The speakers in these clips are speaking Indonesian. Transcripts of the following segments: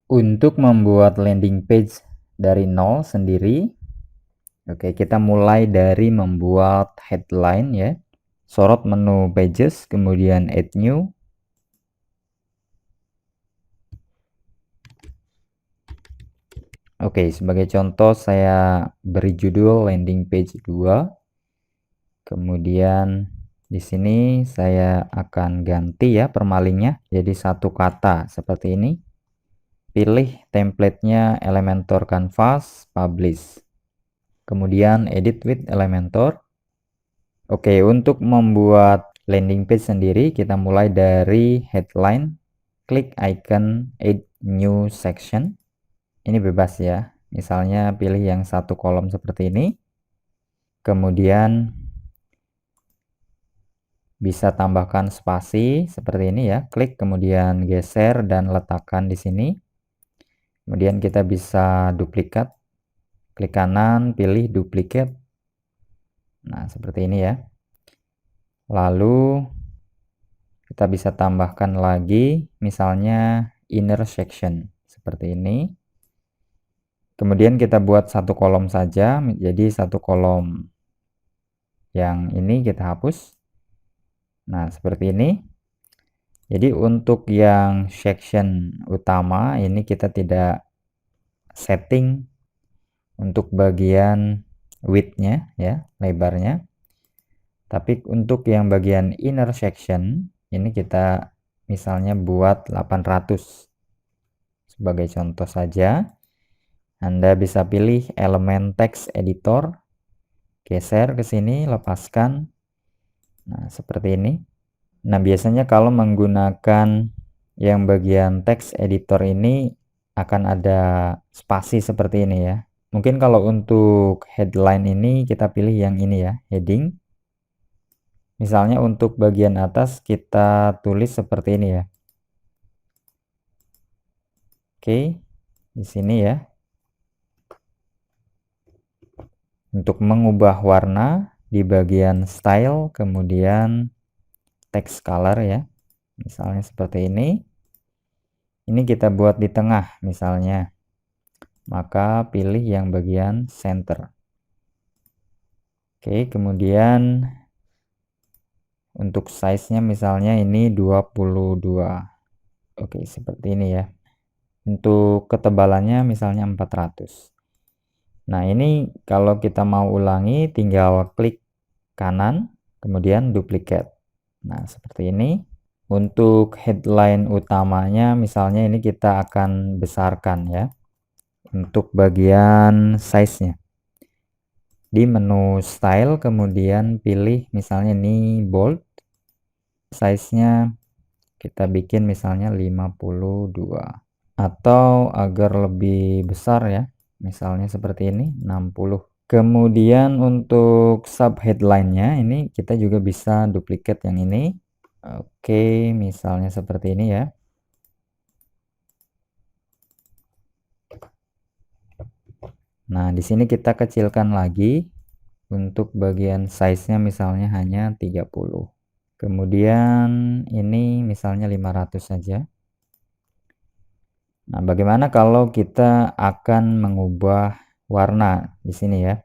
Untuk membuat landing page dari nol sendiri, oke, kita mulai dari membuat headline ya. Sorot menu pages, kemudian add new. Oke, sebagai contoh saya beri judul landing page 2. Kemudian di sini saya akan ganti ya permalingnya jadi satu kata seperti ini. Pilih templatenya Elementor Canvas, publish. Kemudian edit with Elementor. Oke, untuk membuat landing page sendiri kita mulai dari headline, klik icon add new section. Ini bebas ya, misalnya pilih yang satu kolom seperti ini. Kemudian bisa tambahkan spasi seperti ini ya, klik kemudian geser dan letakkan di sini. Kemudian kita bisa duplikat, klik kanan pilih duplicate. Nah seperti ini ya. Lalu kita bisa tambahkan lagi misalnya inner section seperti ini. Kemudian kita buat satu kolom saja, jadi satu kolom yang ini kita hapus. Nah seperti ini. Jadi untuk yang section utama ini kita tidak setting untuk bagian width-nya ya, lebarnya. Tapi untuk yang bagian inner section ini kita misalnya buat 800. Sebagai contoh saja, Anda bisa pilih elemen text editor, geser ke sini, lepaskan. Nah, seperti ini. Nah, biasanya kalau menggunakan yang bagian text editor ini akan ada spasi seperti ini ya. Mungkin kalau untuk headline ini kita pilih yang ini ya, heading. Misalnya untuk bagian atas kita tulis seperti ini ya. Oke, di sini ya. Untuk mengubah warna di bagian style, kemudian text color ya. Misalnya seperti ini. Ini kita buat di tengah misalnya. Maka pilih yang bagian center. Oke, kemudian untuk size-nya misalnya ini 22. Oke, seperti ini ya. Untuk ketebalannya misalnya 400. Nah, ini kalau kita mau ulangi tinggal klik kanan, kemudian duplicate. Nah, seperti ini. Untuk headline utamanya misalnya ini kita akan besarkan ya. Untuk bagian size-nya. Di menu style kemudian pilih misalnya ini bold. Size-nya kita bikin misalnya 52. Atau agar lebih besar ya. Misalnya seperti ini 60. Kemudian untuk sub headline-nya ini kita juga bisa duplicate yang ini. Oke, misalnya seperti ini ya. Nah, di sini kita kecilkan lagi untuk bagian size-nya misalnya hanya 30. Kemudian ini misalnya 500 saja. Nah, bagaimana kalau kita akan mengubah warna di sini ya?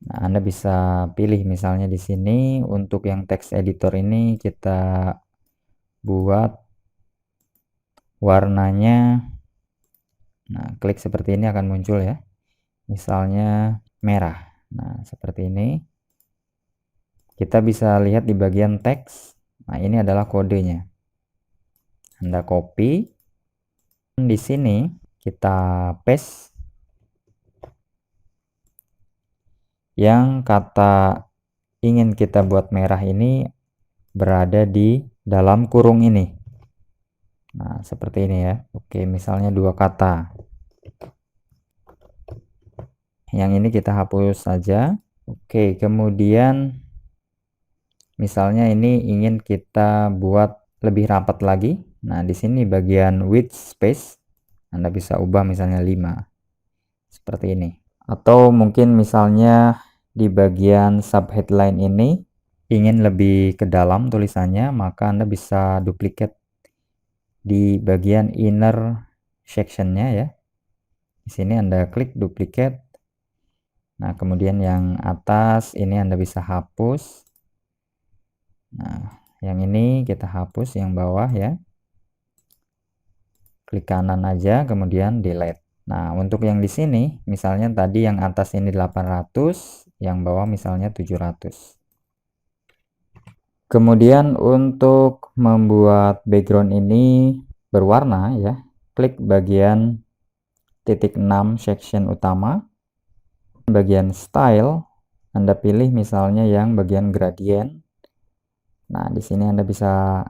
Nah, Anda bisa pilih misalnya di sini untuk yang text editor ini kita buat warnanya. Nah, klik seperti ini akan muncul ya. Misalnya merah. Nah, seperti ini. Kita bisa lihat di bagian teks. Nah, ini adalah kodenya. Anda copy. Di sini kita paste yang kata ingin kita buat merah ini berada di dalam kurung ini. Nah, seperti ini ya. Oke, misalnya dua kata. Yang ini kita hapus saja. Oke, kemudian misalnya ini ingin kita buat lebih rapat lagi. Nah, di sini bagian width space Anda bisa ubah misalnya 5. Seperti ini. Atau mungkin misalnya di bagian sub headline ini ingin lebih ke dalam tulisannya, maka Anda bisa duplicate di bagian inner sectionnya ya. Di sini Anda klik duplicate. Nah, kemudian yang atas ini Anda bisa hapus. Nah, yang ini kita hapus yang bawah ya. Klik kanan aja, kemudian delete. Nah, untuk yang di sini, misalnya tadi yang atas ini 800, yang bawah misalnya 700. Kemudian untuk membuat background ini berwarna ya, klik bagian titik 6 section utama. Bagian style, Anda pilih misalnya yang bagian gradient. Nah, di sini Anda bisa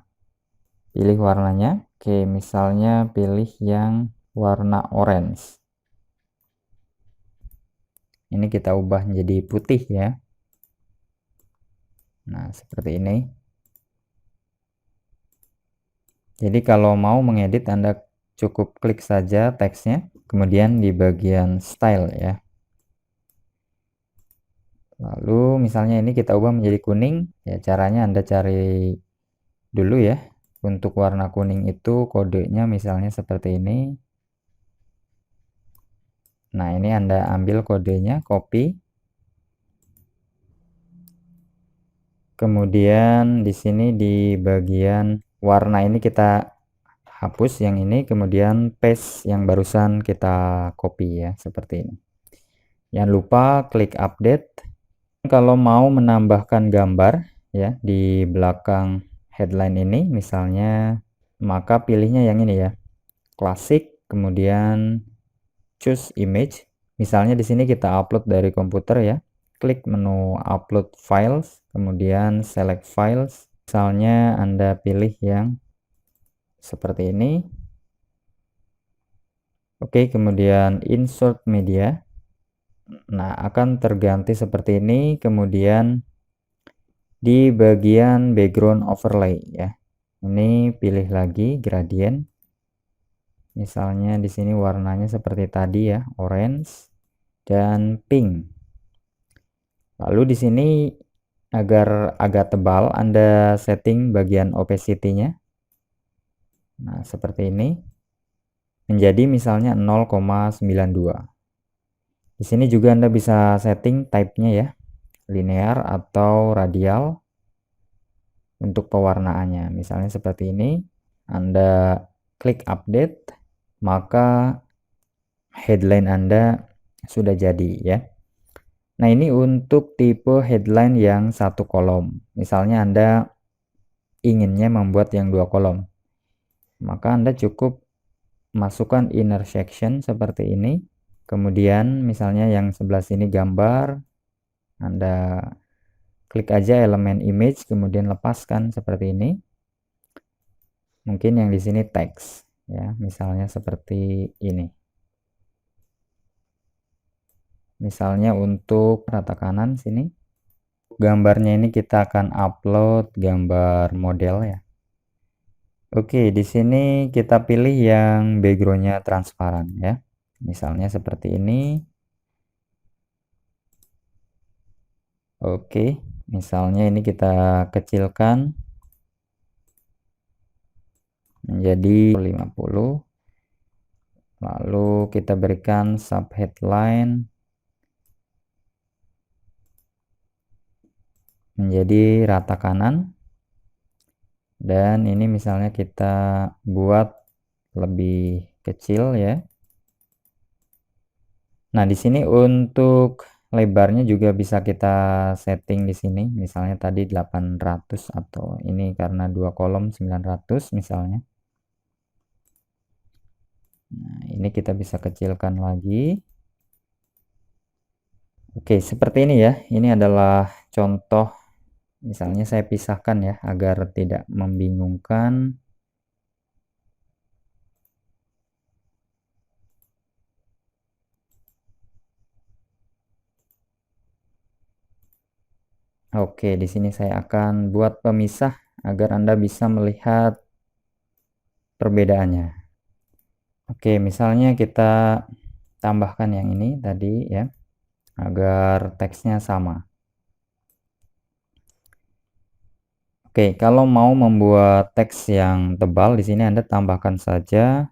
pilih warnanya. Oke, misalnya pilih yang warna orange. Ini kita ubah menjadi putih ya. Nah, seperti ini. Jadi kalau mau mengedit, Anda cukup klik saja teksnya, kemudian di bagian style ya. Lalu misalnya ini kita ubah menjadi kuning, ya caranya Anda cari dulu ya. Untuk warna kuning itu kodenya misalnya seperti ini. Nah, ini Anda ambil kodenya, copy. Kemudian di sini di bagian warna ini kita hapus yang ini, kemudian paste yang barusan kita copy ya, seperti ini. Jangan lupa klik update. Kalau mau menambahkan gambar ya di belakang headline ini misalnya, maka pilihnya yang ini ya, klasik, kemudian choose image. Misalnya di sini kita upload dari komputer ya, klik menu upload files, kemudian select files. Misalnya Anda pilih yang seperti ini. Oke, kemudian insert media. Nah, akan terganti seperti ini, kemudian di bagian background overlay ya. Ini pilih lagi gradient. Misalnya di sini warnanya seperti tadi ya, orange dan pink. Lalu di sini agar agak tebal, Anda setting bagian opacity-nya. Nah, seperti ini. Menjadi misalnya 0,92. Di sini juga Anda bisa setting type-nya ya, linear atau radial untuk pewarnaannya. Misalnya seperti ini, Anda klik update, maka headline Anda sudah jadi ya. Nah, ini untuk tipe headline yang satu kolom. Misalnya Anda inginnya membuat yang 2 kolom. Maka Anda cukup masukkan inner section seperti ini. Kemudian misalnya yang sebelah sini gambar, Anda klik aja elemen image, kemudian lepaskan seperti ini. Mungkin yang di sini teks ya, misalnya seperti ini. Misalnya untuk rata kanan sini, gambarnya ini kita akan upload gambar model ya. Oke, di sini kita pilih yang backgroundnya transparan ya. Misalnya seperti ini. Oke, misalnya ini kita kecilkan menjadi 50. Lalu kita berikan sub headline menjadi rata kanan. Dan ini misalnya kita buat lebih kecil ya. Nah, di sini untuk lebarnya juga bisa kita setting di sini. Misalnya tadi 800 atau ini karena 2 kolom 900 misalnya. Nah, ini kita bisa kecilkan lagi. Oke, seperti ini ya. Ini adalah contoh. Misalnya saya pisahkan ya agar tidak membingungkan. Oke, di sini saya akan buat pemisah agar Anda bisa melihat perbedaannya. Oke, misalnya kita tambahkan yang ini tadi ya, agar teksnya sama. Oke, kalau mau membuat teks yang tebal, di sini Anda tambahkan saja.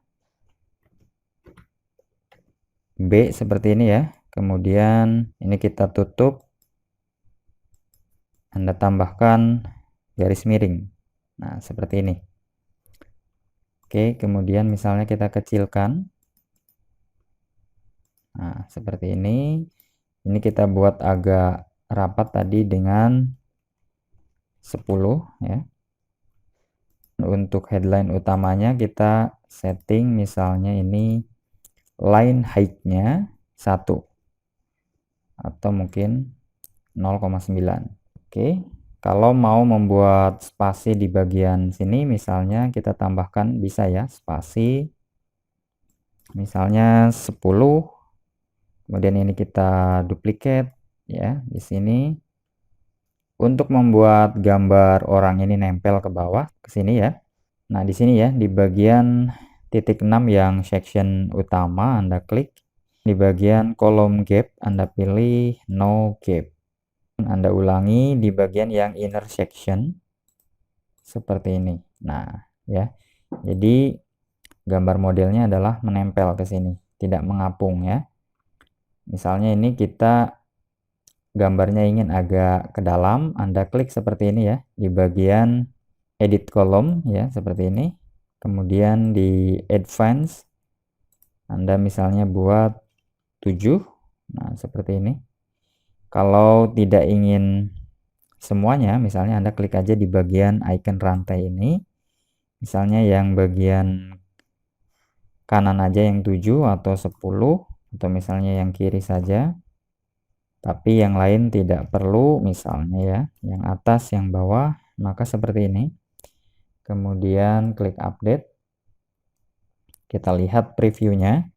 B seperti ini ya. Kemudian ini kita tutup. Anda tambahkan garis miring. Nah, seperti ini. Oke, kemudian misalnya kita kecilkan. Nah, seperti ini. Ini kita buat agak rapat tadi dengan 10 ya. Untuk headline utamanya kita setting misalnya ini line height-nya 1 atau mungkin 0,9. Oke, kalau mau membuat spasi di bagian sini misalnya kita tambahkan bisa ya spasi misalnya 10. Kemudian ini kita duplicate ya di sini. Untuk membuat gambar orang ini nempel ke bawah ke sini ya. Nah, di sini ya di bagian titik 6 yang section utama Anda klik. Di bagian kolom gap Anda pilih no gap. Anda ulangi di bagian yang inner section seperti ini. Nah, ya. Jadi gambar modelnya adalah menempel ke sini, tidak mengapung ya. Misalnya ini kita gambarnya ingin agak ke dalam, Anda klik seperti ini ya, di bagian edit kolom ya, seperti ini. Kemudian di advance Anda misalnya buat 7. Nah, seperti ini. Kalau tidak ingin semuanya, misalnya Anda klik aja di bagian icon rantai ini. Misalnya yang bagian kanan aja yang 7 atau 10, atau misalnya yang kiri saja. Tapi yang lain tidak perlu, misalnya ya, yang atas, yang bawah, maka seperti ini. Kemudian klik update. Kita lihat previewnya.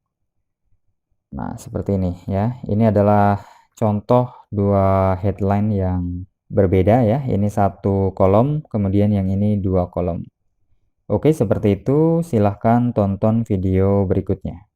Nah, seperti ini ya. Ini adalah contoh dua headline yang berbeda ya. Ini satu kolom, kemudian yang ini 2 kolom. Oke, seperti itu. Silahkan tonton video berikutnya.